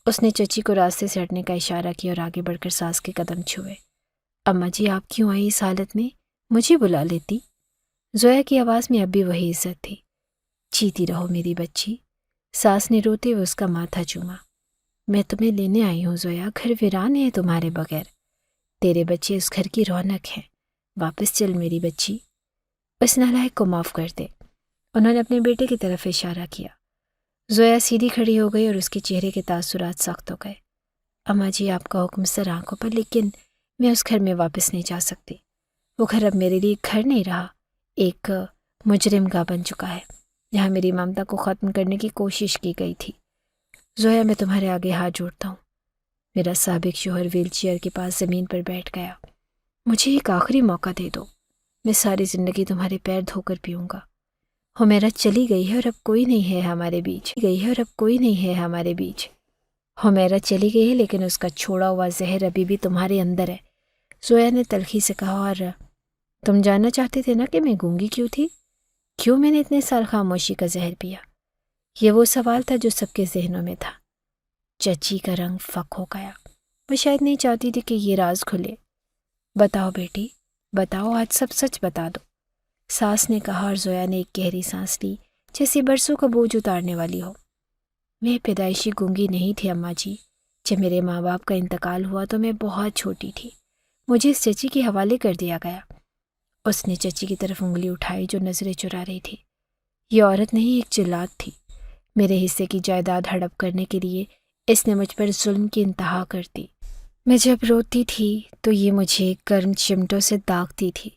اس نے چچی کو راستے سے ہٹنے کا اشارہ کیا اور آگے بڑھ کر ساس کے قدم چھوئے۔ اماں جی آپ کیوں آئی اس حالت میں؟ مجھے بلا لیتی۔ زویا کی آواز میں اب بھی وہی عزت تھی۔ جیتی رہو میری بچی۔ ساس نے روتے ہوئے اس کا ماتھا چوما۔ میں تمہیں لینے آئی ہوں زویا، گھر ویران ہے تمہارے بغیر، تیرے بچے اس گھر کی رونق ہیں، واپس چل میری بچی، اس نالائق کو معاف کر دے۔ انہوں نے اپنے بیٹے کی طرف اشارہ کیا۔ زویا سیدھی کھڑی ہو گئی اور اس کے چہرے کے تاثرات سخت ہو گئے۔ اماں جی آپ کا حکم سر آنکھوں پر، لیکن میں اس گھر میں واپس نہیں جا سکتی۔ وہ گھر اب میرے لیے گھر نہیں رہا، ایک مجرم گاہ بن چکا ہے، جہاں میری ممتا کو ختم کرنے کی کوشش کی گئی تھی۔ زویا میں تمہارے آگے ہاتھ جوڑتا ہوں۔ میرا سابق شوہر ویل چیئر کے پاس زمین پر بیٹھ گیا۔ مجھے ایک آخری موقع دے دو، میں ساری زندگی تمہارے پیر دھو کر پیوں گا۔ ہمیرا چلی گئی ہے اور اب کوئی نہیں ہے ہمارے بیچ۔ ہمیرا چلی گئی ہے لیکن اس کا چھوڑا ہوا زہر ابھی بھی تمہارے اندر ہے، زویا نے تلخی سے کہا۔ اور تم جاننا چاہتے تھے نا کہ میں گونگی کیوں تھی؟ کیوں میں نے اتنے سال خاموشی کا زہر پیا؟ یہ وہ سوال تھا جو سب کے ذہنوں میں تھا۔ چچی کا رنگ فک ہو گیا۔ وہ شاید نہیں چاہتی تھی کہ یہ راز کھلے۔ بتاؤ بیٹی، بتاؤ، آج سب سچ بتا دو، ساس نے کہا، اور زویا نے ایک گہری سانس لی جیسے برسوں کا بوجھ اتارنے والی ہو۔ میں پیدائشی گونگی نہیں تھی اماں جی، جب میرے ماں باپ کا انتقال ہوا تو میں بہت چھوٹی تھی، مجھے اس چچی کے حوالے کر دیا گیا۔ اس نے چچی کی طرف انگلی اٹھائی جو نظریں چرا رہی تھی۔ یہ عورت نہیں، ایک جلاد تھی۔ میرے حصے کی جائیداد ہڑپ کرنے کے لیے اس نے مجھ پر ظلم کی انتہا کر دی۔ میں جب روتی تھی تو یہ مجھے گرم چمٹوں سے داغتی تھی۔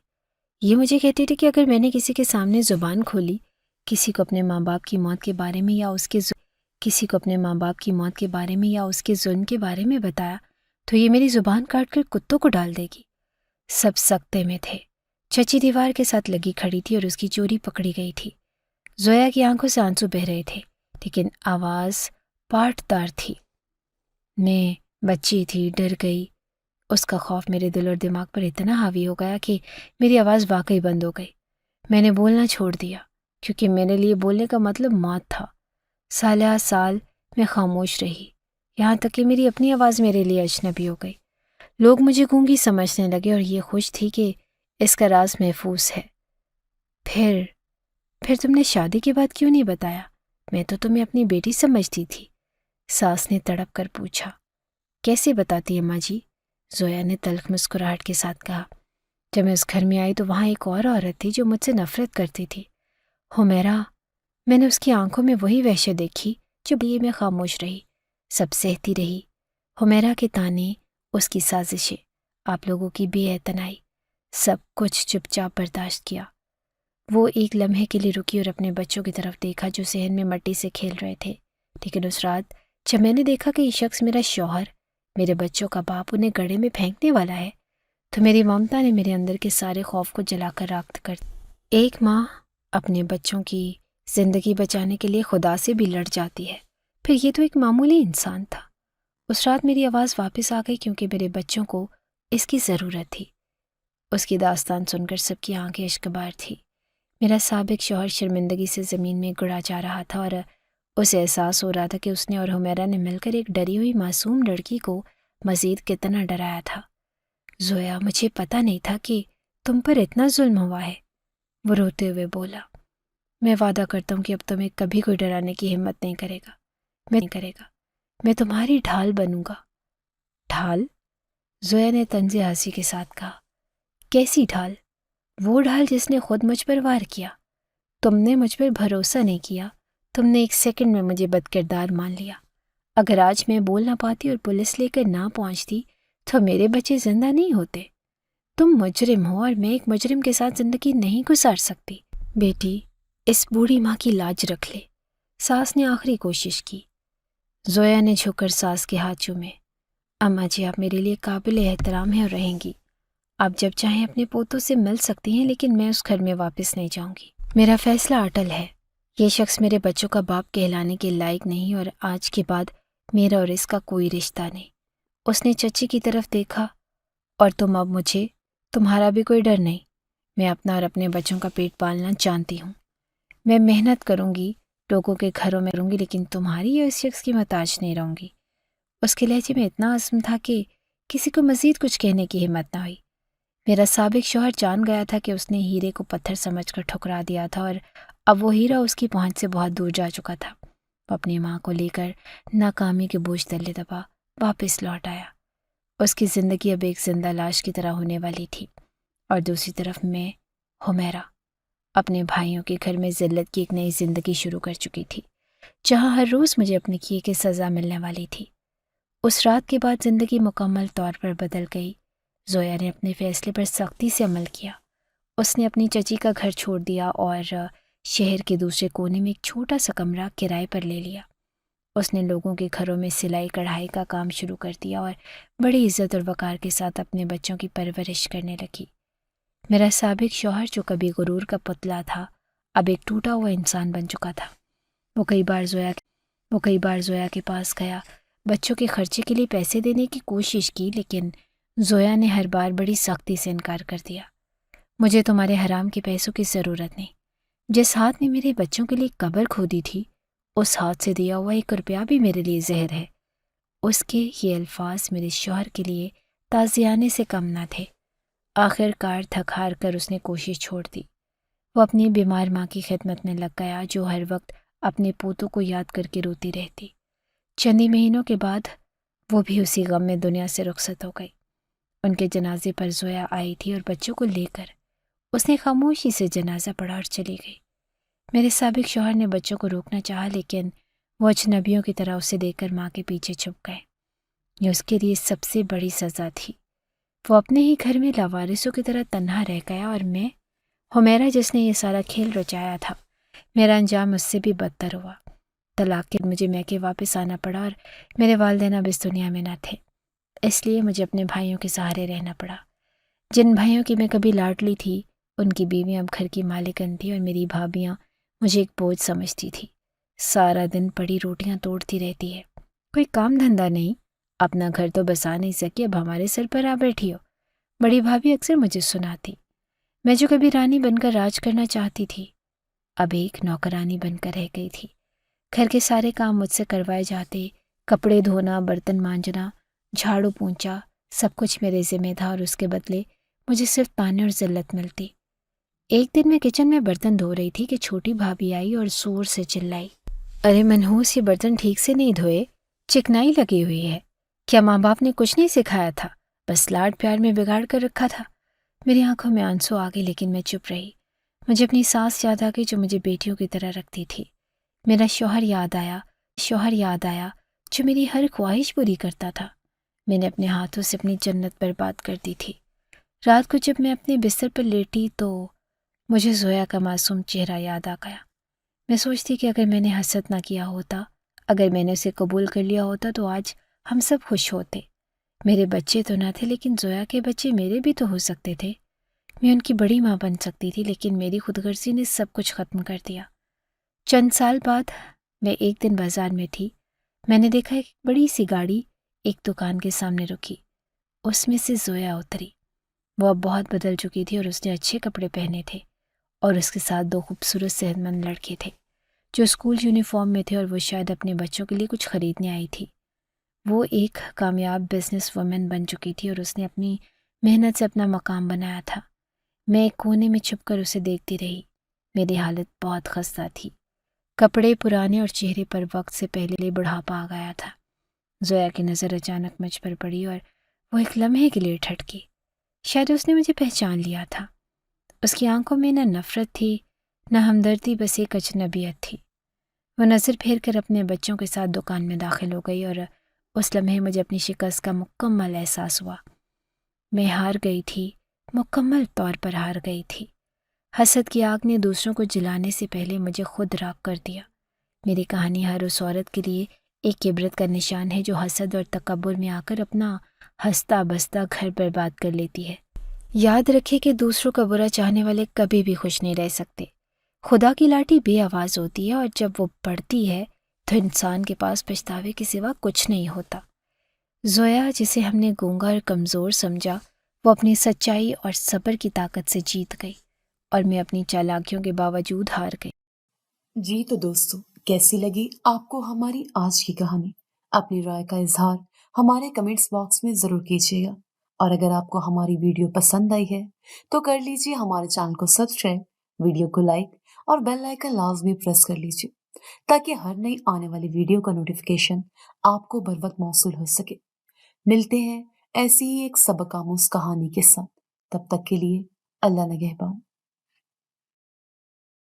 یہ مجھے کہتی تھی کہ اگر میں نے کسی کے سامنے زبان کھولی، کسی کو اپنے ماں باپ کی موت کے بارے میں یا اس کے ظلم کے بارے میں بتایا تو یہ میری زبان کاٹ کر کتوں کو ڈال دے گی۔ سب سکتے میں تھے۔ چچی دیوار کے ساتھ لگی کھڑی تھی اور اس کی چوری پکڑی گئی تھی۔ زویا کی آنکھوں سے آنسو بہہ رہے تھے لیکن آواز پاٹ دار تھی۔ میں بچی تھی، ڈر گئی۔ اس کا خوف میرے دل اور دماغ پر اتنا حاوی ہو گیا کہ میری آواز واقعی بند ہو گئی۔ میں نے بولنا چھوڑ دیا کیونکہ میرے لیے بولنے کا مطلب موت تھا۔ سالہ سال میں خاموش رہی، یہاں تک کہ میری اپنی آواز میرے لیے اجنبی ہو گئی۔ لوگ مجھے گونگی سمجھنے لگے اور یہ خوش تھی کہ اس کا راز محفوظ ہے۔ پھر تم نے شادی کے بعد کیوں نہیں بتایا؟ میں تو تمہیں اپنی بیٹی سمجھتی تھی، ساس نے تڑپ کر پوچھا۔ کیسے بتاتی اماں جی؟ زویا نے تلخ مسکراہٹ کے ساتھ کہا۔ جب میں اس گھر میں آئی تو وہاں ایک اور عورت تھی جو مجھ سے نفرت کرتی تھی، ہمیرا۔ میں نے اس کی آنکھوں میں وہی وحشت دیکھی جو لیے میں خاموش رہی، سب سہتی رہی۔ ہمیرا کے تانے، اس کی سازشیں، آپ لوگوں کی بے اعتنائی، سب کچھ چپ چاپ برداشت کیا۔ وہ ایک لمحے کے لیے رکی اور اپنے بچوں کی طرف دیکھا جو صحن میں مٹی سے کھیل رہے تھے۔ لیکن اس رات جب میں نے دیکھا کہ یہ شخص میرا شوہر، میرے بچوں کا باپ، انہیں گڑھے میں پھینکنے والا ہے تو میری ممتا نے میرے اندر کے سارے خوف کو جلا کر راکھ کر دیا۔ ایک ماں اپنے بچوں کی زندگی بچانے کے لیے خدا سے بھی لڑ جاتی ہے، پھر یہ تو ایک معمولی انسان تھا۔ اس رات میری آواز واپس آ گئی کیونکہ میرے بچوں کو اس کی ضرورت تھی۔ اس کی داستان سن کر سب کی آنکھیں اشکبار تھی۔ میرا سابق شوہر شرمندگی سے زمین میں گڑا جا رہا تھا اور اسے احساس ہو رہا تھا کہ اس نے اور حمیرہ نے مل کر ایک ڈری ہوئی معصوم لڑکی کو مزید کتنا ڈرایا تھا۔ زویا، مجھے پتہ نہیں تھا کہ تم پر اتنا ظلم ہوا ہے، وہ روتے ہوئے بولا۔ میں وعدہ کرتا ہوں کہ اب تمہیں کبھی کوئی ڈرانے کی ہمت نہیں کرے گا۔ میں تمہاری ڈھال بنوں گا۔ ڈھال؟ زویا نے طنز ہنسی کے ساتھ کہا۔ کیسی ڈھال؟ وہ ڈھال جس نے خود مجھ پر وار کیا۔ تم نے مجھ پر بھروسہ نہیں کیا، تم نے ایک سیکنڈ میں مجھے بد کردار مان لیا۔ اگر آج میں بول نہ پاتی اور پولیس لے کر نہ پہنچتی تو میرے بچے زندہ نہیں ہوتے۔ تم مجرم ہو اور میں ایک مجرم کے ساتھ زندگی نہیں گزار سکتی۔ بیٹی، اس بوڑھی ماں کی لاج رکھ لے۔ ساس نے آخری کوشش کی۔ زویا نے جھک کر ساس کے ہاتھ چومے۔ اماں جی، آپ میرے لیے قابل احترام ہیں اور رہیں گی۔ آپ جب چاہیں اپنے پوتوں سے مل سکتی ہیں، لیکن میں اس گھر میں واپس نہیں جاؤں گی۔ میرا فیصلہ اٹل ہے۔ یہ شخص میرے بچوں کا باپ کہلانے کے لائق نہیں اور آج کے بعد میرا اور اس کا کوئی رشتہ نہیں۔ اس نے چچی کی طرف دیکھا۔ اور تم اب مجھے، تمہارا بھی کوئی ڈر نہیں۔ میں اپنا اور اپنے بچوں کا پیٹ پالنا جانتی ہوں۔ میں محنت کروں گی، لوگوں کے گھروں میں رہوں گی، لیکن تمہاری یا اس شخص کی محتاج نہیں رہوں گی۔ اس کے لہجے میں اتنا عزم تھا کہ کسی کو مزید کچھ کہنے کی ہمت نہ ہوئی۔ میرا سابق شوہر جان گیا تھا کہ اس نے ہیرے کو پتھر سمجھ کر ٹھکرا دیا تھا اور اب وہ ہیرا اس کی پہنچ سے بہت دور جا چکا تھا۔ وہ اپنی ماں کو لے کر ناکامی کے بوجھ تلے دبا واپس لوٹ آیا۔ اس کی زندگی اب ایک زندہ لاش کی طرح ہونے والی تھی، اور دوسری طرف میں، حمیرہ، اپنے بھائیوں کے گھر میں ذلت کی ایک نئی زندگی شروع کر چکی تھی، جہاں ہر روز مجھے اپنے کیے کی سزا ملنے والی تھی۔ اس رات کے بعد زندگی مکمل طور پر بدل گئی۔ زویا نے اپنے فیصلے پر سختی سے عمل کیا۔ اس نے اپنی چچی کا گھر چھوڑ دیا اور شہر کے دوسرے کونے میں ایک چھوٹا سا کمرہ کرائے پر لے لیا۔ اس نے لوگوں کے گھروں میں سلائی کڑھائی کا کام شروع کر دیا اور بڑی عزت اور وقار کے ساتھ اپنے بچوں کی پرورش کرنے لگی۔ میرا سابق شوہر، جو کبھی غرور کا پتلا تھا، اب ایک ٹوٹا ہوا انسان بن چکا تھا۔ وہ کئی بار زویا کے پاس گیا، بچوں کے خرچے کے لیے پیسے دینے کی کوشش کی، لیکن زویا نے ہر بار بڑی سختی سے انکار کر دیا۔ مجھے تمہارے حرام کے پیسوں کی ضرورت نہیں۔ جس ہاتھ نے میرے بچوں کے لیے قبر کھودی تھی، اس ہاتھ سے دیا ہوا 1 روپیہ بھی میرے لیے زہر ہے۔ اس کے یہ الفاظ میرے شوہر کے لیے تازیانے سے کم نہ تھے۔ آخر کار تھک ہار کر اس نے کوشش چھوڑ دی۔ وہ اپنی بیمار ماں کی خدمت میں لگ گیا، جو ہر وقت اپنے پوتوں کو یاد کر کے روتی رہتی۔ چند مہینوں کے بعد وہ بھی اسی غم میں دنیا سے رخصت ہو گئی۔ ان کے جنازے پر زویا آئی تھی اور بچوں کو لے کر اس نے خاموشی سے جنازہ پڑھا اور چلی گئی۔ میرے سابق شوہر نے بچوں کو روکنا چاہا، لیکن وہ اجنبیوں کی طرح اسے دیکھ کر ماں کے پیچھے چھپ گئے۔ یہ اس کے لیے سب سے بڑی سزا تھی۔ وہ اپنے ہی گھر میں لاوارثوں کی طرح تنہا رہ گیا، اور میں، حمیرہ، جس نے یہ سارا کھیل رچایا تھا، میرا انجام اس سے بھی بدتر ہوا۔ طلاق کے مجھے میکے واپس آنا پڑا اور میرے والدین اب اس دنیا میں نہ تھے، اس لیے مجھے اپنے بھائیوں کے سہارے رہنا پڑا۔ جن بھائیوں کی میں کبھی لاڈلی تھی، ان کی بیویاں اب گھر کی مالکن تھیں، اور میری بھابیاں مجھے ایک بوجھ سمجھتی تھی۔ سارا دن پڑی روٹیاں توڑتی رہتی ہے، کوئی کام دھندہ نہیں، اپنا گھر تو بسا نہیں سکی، اب ہمارے سر پر آ بیٹھی ہو۔ بڑی بھابھی اکثر مجھے سناتی۔ میں جو کبھی رانی بن کر راج کرنا چاہتی تھی، اب ایک نوکرانی بن کر رہ گئی تھی۔ گھر کے سارے کام مجھ سے کروائے جاتے، کپڑے دھونا، برتن مانجنا، جھاڑو پونچھا، سب کچھ میرے ذمہ تھا، اور اس کے بدلے مجھے صرف تانے اور ذلت ملتی۔ ایک دن میں کچن میں برتن دھو رہی تھی کہ چھوٹی بھابھی آئی اور زور سے چلائی، ارے منحوس، یہ برتن ٹھیک سے نہیں دھوئے، چکنائی لگی ہوئی ہے۔ کیا ماں باپ نے کچھ نہیں سکھایا تھا؟ بس لاڈ پیار میں بگاڑ کر رکھا تھا۔ میری آنکھوں میں آنسو آ گئے، لیکن میں چپ رہی۔ مجھے اپنی ساس یاد آ گئی، جو مجھے بیٹیوں کی طرح رکھتی تھی۔ میرا شوہر یاد آیا جو میری ہر خواہش پوری کرتا تھا۔ میں نے اپنے ہاتھوں سے اپنی جنت برباد کر دی تھی۔ رات کو جب میں اپنے بستر پر لیٹی تو مجھے زویا کا معصوم چہرہ یاد آ گیا۔ میں سوچتی کہ اگر میں نے حسد نہ کیا ہوتا، اگر میں نے اسے قبول کر لیا ہوتا، تو آج ہم سب خوش ہوتے۔ میرے بچے تو نہ تھے، لیکن زویا کے بچے میرے بھی تو ہو سکتے تھے۔ میں ان کی بڑی ماں بن سکتی تھی، لیکن میری خود غرضی نے سب کچھ ختم کر دیا۔ چند سال بعد میں ایک دن بازار میں تھی۔ میں نے دیکھا ایک بڑی سی گاڑی ایک دکان کے سامنے رکی۔ اس میں سے زویا اتری۔ وہ اب بہت بدل چکی تھی اور اس نے اچھے کپڑے پہنے تھے اور اس کے ساتھ 2 خوبصورت صحت مند لڑکے تھے جو اسکول یونیفارم میں تھے اور وہ شاید اپنے بچوں کے لیے کچھ خریدنے آئی تھی۔ وہ ایک کامیاب بزنس وومن بن چکی تھی اور اس نے اپنی محنت سے اپنا مقام بنایا تھا۔ میں ایک کونے میں چھپ کر اسے دیکھتی رہی۔ میری حالت بہت خستہ تھی، کپڑے پرانے اور چہرے پر وقت سے پہلے بڑھاپا آ گیا تھا۔ زویا کی نظر اچانک مجھ پر پڑی اور وہ ایک لمحے کے لیے ٹھٹکی۔ شاید اس نے مجھے پہچان لیا تھا۔ اس کی آنکھوں میں نہ نفرت تھی نہ ہمدردی، بس ایک اجنبیت تھی۔ وہ نظر پھیر کر اپنے بچوں کے ساتھ دکان میں داخل ہو گئی اور اس لمحے مجھے اپنی شکست کا مکمل احساس ہوا۔ میں ہار گئی تھی، مکمل طور پر ہار گئی تھی۔ حسد کی آگ نے دوسروں کو جلانے سے پہلے مجھے خود راکھ کر دیا۔ میری کہانی ہر اس عورت کے لیے ایک عبرت کا نشان ہے جو حسد اور تکبر میں آ کر اپنا ہنستا بستا گھر برباد کر لیتی ہے۔ یاد رکھے کہ دوسروں کا برا چاہنے والے کبھی بھی خوش نہیں رہ سکتے۔ خدا کی لاٹھی بے آواز ہوتی ہے اور جب وہ پڑتی ہے تو انسان کے پاس پچھتاوے کے سوا کچھ نہیں ہوتا۔ زویا، جسے ہم نے گونگا اور کمزور سمجھا، وہ اپنی سچائی اور صبر کی طاقت سے جیت گئی اور میں اپنی چالاکیوں کے باوجود ہار گئی۔
جی تو دوستو، کیسی لگی آپ کو ہماری آج کی کہانی؟ اپنی رائے کا اظہار ہمارے کمنٹس باکس میں ضرور کیجیے گا، اور اگر آپ کو ہماری ویڈیو پسند آئی ہے تو کر لیجیے ہمارے چینل کو سبسکرائب، ویڈیو کو لائک اور بیل آئیکن لازمی پریس کر لیجیے تاکہ ہر نئی آنے والی ویڈیو کا نوٹیفیکیشن آپ کو بر وقت موصول ہو سکے۔ ملتے ہیں ایسی ہی ایک سبق آموز کہانی کے ساتھ، تب تک کے لیے اللہ نگہبان۔